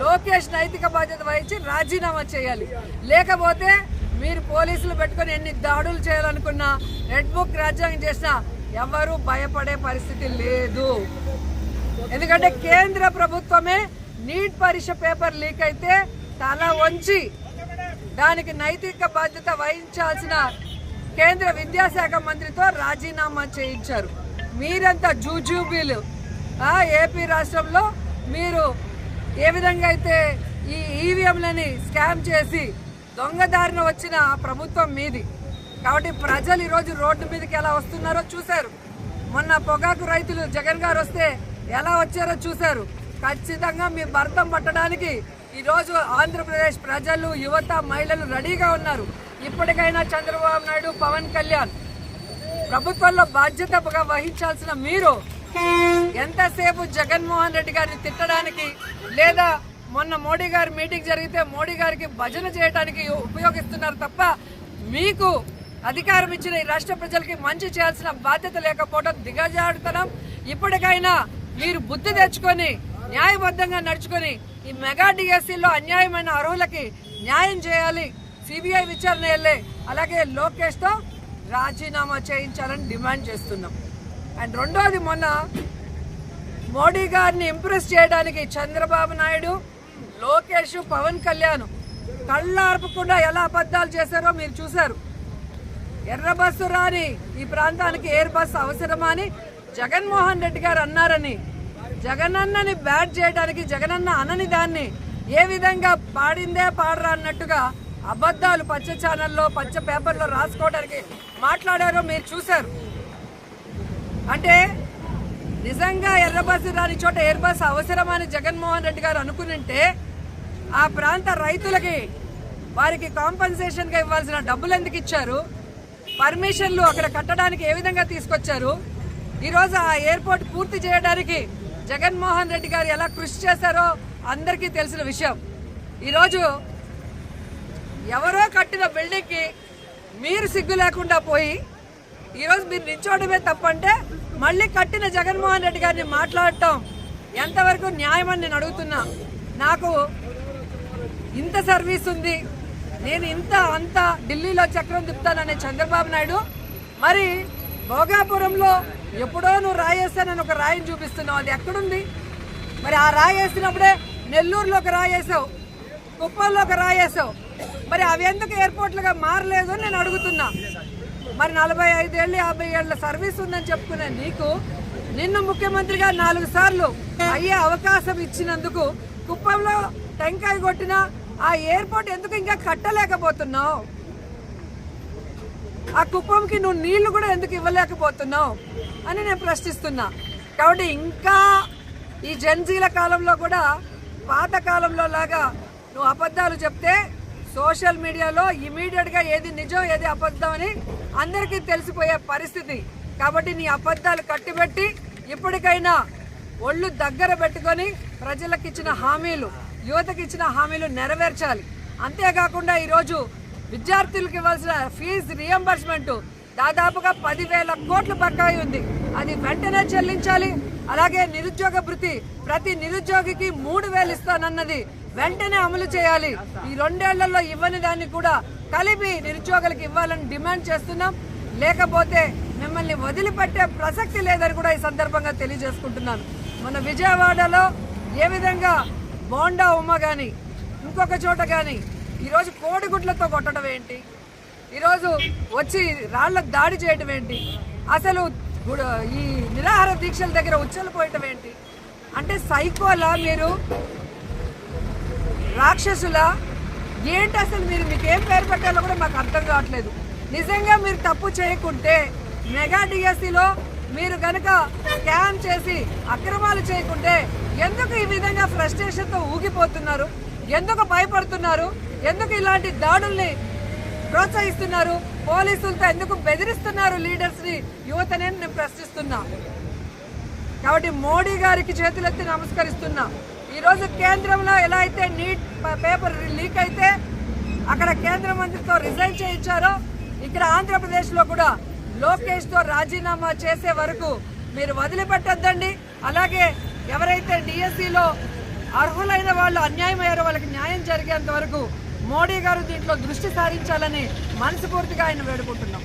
లోకేష్ నైతిక బాధ్యత వహించి రాజీనామా చేయాలి. లేకపోతే మీరు పోలీసులు పెట్టుకొని ఎన్ని దాడులు చేయాలనుకున్నా, రెడ్ బుక్ రాజ్యాంగం చేసినా ఎవరు భయపడే పరిస్థితి లేదు. ఎందుకంటే కేంద్ర ప్రభుత్వమే నీట్ పరీక్ష పేపర్ లీక్ అయితే తల వంచి దానికి నైతిక బాధ్యత వహించాల్సిన కేంద్ర విద్యాశాఖ మంత్రితో రాజీనామా చేయించారు. మీరంతా జూజూబీలు. ఏపీ రాష్ట్రంలో మీరు ఏ విధంగా అయితే ఈ ఈవీఎంలని స్కామ్ చేసి దొంగదారిన వచ్చిన ప్రభుత్వం మీది. కాబట్టి ప్రజలు ఈరోజు రోడ్డు మీదకి ఎలా వస్తున్నారో చూశారు. మొన్న పొగాకు రైతులు జగన్ గారు వస్తే ఎలా వచ్చారో చూశారు. ఖచ్చితంగా మీ భర్తం పట్టడానికి ఈరోజు ఆంధ్రప్రదేశ్ ప్రజలు, యువత, మహిళలు రెడీగా ఉన్నారు. ఇప్పటికైనా చంద్రబాబు నాయుడు, పవన్ కళ్యాణ్ ప్రభుత్వంలో బాధ్యతగా వహించాల్సిన మీరు ఎంతసేపు జగన్మోహన్ రెడ్డి గారిని తిట్టడానికి, లేదా మొన్న మోడీ గారి మీటింగ్ జరిగితే మోడీ గారికి భజన చేయడానికి ఉపయోగిస్తున్నారు తప్ప మీకు అధికారం ఇచ్చిన ఈ రాష్ట్ర ప్రజలకి మంచి చేయాల్సిన బాధ్యత లేకపోవడం దిగజారుతనం. ఇప్పటికైనా మీరు బుద్ధి తెచ్చుకొని న్యాయబద్ధంగా నడుచుకొని ఈ మెగా డిఎస్సీలో అన్యాయమైన అర్హులకి న్యాయం చేయాలి. సిబిఐ విచారణ వెళ్ళే, అలాగే లోకేష్తో రాజీనామా చేయించాలని డిమాండ్ చేస్తున్నాం. అండ్ రెండోది, మొన్న మోడీ గారిని ఇంప్రెస్ చేయడానికి చంద్రబాబు నాయుడు, లోకేష్, పవన్ కళ్యాణ్ కళ్ళార్పకుండా ఎలా అబద్ధాలు చేశారో మీరు చూశారు. ఎర్ర బస్సు రాని ఈ ప్రాంతానికి ఎయిర్ బస్సు అవసరమా అని జగన్మోహన్ రెడ్డి గారు అన్నారని, జగనన్నని బ్యాట్ చేయడానికి జగనన్న అనని దాన్ని ఏ విధంగా పాడిందే పాడరా అన్నట్టుగా అబద్ధాలు పచ్చ ఛానల్లో, పచ్చ పేపర్లో రాసుకోవడానికి మాట్లాడారో మీరు చూశారు. అంటే నిజంగా ఎర్ర బస్సు రాని చోట ఎయిర్ బస్సు అవసరమని జగన్మోహన్ రెడ్డి గారు అనుకునింటే ఆ ప్రాంత రైతులకి వారికి కాంపన్సేషన్గా ఇవ్వాల్సిన డబ్బులు ఎందుకు ఇచ్చారు? పర్మిషన్లు అక్కడ కట్టడానికి ఏ విధంగా తీసుకొచ్చారు? ఈరోజు ఆ ఎయిర్పోర్ట్ పూర్తి చేయడానికి జగన్మోహన్ రెడ్డి గారు ఎలా కృషి చేశారో అందరికీ తెలిసిన విషయం. ఈరోజు ఎవరో కట్టిన బిల్డింగ్కి మీరు సిగ్గు లేకుండా పోయి ఈరోజు మీరు నిల్చోవడమే తప్పంటే మళ్ళీ కట్టిన జగన్మోహన్ రెడ్డి గారిని మాట్లాడటం ఎంతవరకు న్యాయమని నేను అడుగుతున్నా. నాకు ఇంత సర్వీస్ ఉంది, నేను అంత ఢిల్లీలో చక్రం తిప్పుతాననే చంద్రబాబు నాయుడు మరి భోగాపురంలో ఎప్పుడో నువ్వు రాయేస్తానని ఒక రాయిని చూపిస్తున్నావు. అది ఎక్కడుంది? మరి ఆ రాయి వేసినప్పుడే నెల్లూరులో ఒక రాయి వేసావు, కుప్పంలో ఒక రాయి వేసావు. మరి అవి ఎందుకు ఎయిర్పోర్ట్లుగా మారలేదు అని నేను అడుగుతున్నా. మరి 45 ఏళ్ళు 50 ఏళ్ల సర్వీస్ ఉందని చెప్పుకునే నీకు నిన్ను ముఖ్యమంత్రిగా 4 సార్లు అయ్యే అవకాశం ఇచ్చినందుకు కుప్పంలో టెంకాయ కొట్టిన ఆ ఎయిర్పోర్ట్ ఎందుకు ఇంకా కట్టలేకపోతున్నావు? ఆ కుప్పంకి నువ్వు నీళ్లు కూడా ఎందుకు ఇవ్వలేకపోతున్నావు అని నేను ప్రశ్నిస్తున్నా. కాబట్టి ఇంకా ఈ జన్జీల కాలంలో కూడా పాత కాలంలో లాగా నువ్వు అబద్ధాలు చెప్తే సోషల్ మీడియాలో ఇమీడియట్గా ఏది నిజం ఏది అబద్ధం అని అందరికీ తెలిసిపోయే పరిస్థితి. కాబట్టి నీ అబద్ధాలు కట్టిపెట్టి ఇప్పటికైనా ఒళ్ళు దగ్గర పెట్టుకొని ప్రజలకు ఇచ్చిన హామీలు, యువతకి ఇచ్చిన హామీలు నెరవేర్చాలి. అంతేకాకుండా ఈరోజు విద్యార్థులకు ఇవ్వాల్సిన ఫీజు రియంబర్స్మెంట్ దాదాపుగా 10,000 కోట్లు బకాయి ఉంది. అది వెంటనే చెల్లించాలి. అలాగే నిరుద్యోగ భృతి ప్రతి నిరుద్యోగికి 3,000 ఇస్తానన్నది వెంటనే అమలు చేయాలి. ఈ 2 ఏళ్లలో ఇవ్వని దాన్ని కూడా కలిపి నిరుద్యోగులకు ఇవ్వాలని డిమాండ్ చేస్తున్నాం. లేకపోతే మిమ్మల్ని వదిలిపెట్టే ప్రసక్తి లేదని కూడా ఈ సందర్భంగా తెలియజేసుకుంటున్నాను. మన విజయవాడలో ఏ విధంగా బోండా ఉమ్మ కానీ ఇంకొక చోట కానీ ఈరోజు కోడిగుడ్లతో కొట్టడం ఏంటి? ఈరోజు వచ్చి రాళ్ల దాడి చేయడం ఏంటి? అసలు ఈ నిరాహార దీక్షల దగ్గర ఉచ్చలు పోయటం ఏంటి? అంటే సైకోలా మీరు, రాక్షసులా ఏంటి? అసలు మీకేం పేరు పెట్టాలో కూడా మాకు అర్థం కావట్లేదు. నిజంగా మీరు తప్పు చేయకుంటే మెగా డిఎస్సీలో మీరు కనుక స్కామ్ చేసి అక్రమాలు చేయకుంటే ఎందుకు ఈ విధంగా ఫ్రస్ట్రేషన్తో ఊగిపోతున్నారు? ఎందుకు భయపడుతున్నారు? ఎందుకు ఇలాంటి దాడుల్ని ప్రోత్సహిస్తున్నారు? పోలీసులతో ఎందుకు బెదిరిస్తున్నారు లీడర్స్ని, యువతనే నేను ప్రశ్నిస్తున్నా. కాబట్టి మోడీ గారికి చేతులెత్తి నమస్కరిస్తున్నా. ఈరోజు కేంద్రంలో ఎలా అయితే నీట్ పేపర్ లీక్ అయితే అక్కడ కేంద్ర మంత్రితో రిజైన్ చేయించారో ఇక్కడ ఆంధ్రప్రదేశ్లో కూడా లోకేష్తో రాజీనామా చేసే వరకు మీరు వదిలిపెట్టద్దండి. అలాగే ఎవరైతే డిఎస్సీలో అర్హులైన వాళ్ళు అన్యాయమయ్యారో వాళ్ళకి న్యాయం జరిగేంత వరకు మోడీ గారు దీంట్లో దృష్టి సారించాలని మనస్ఫూర్తిగా ఆయన వేడుకుంటున్నాం.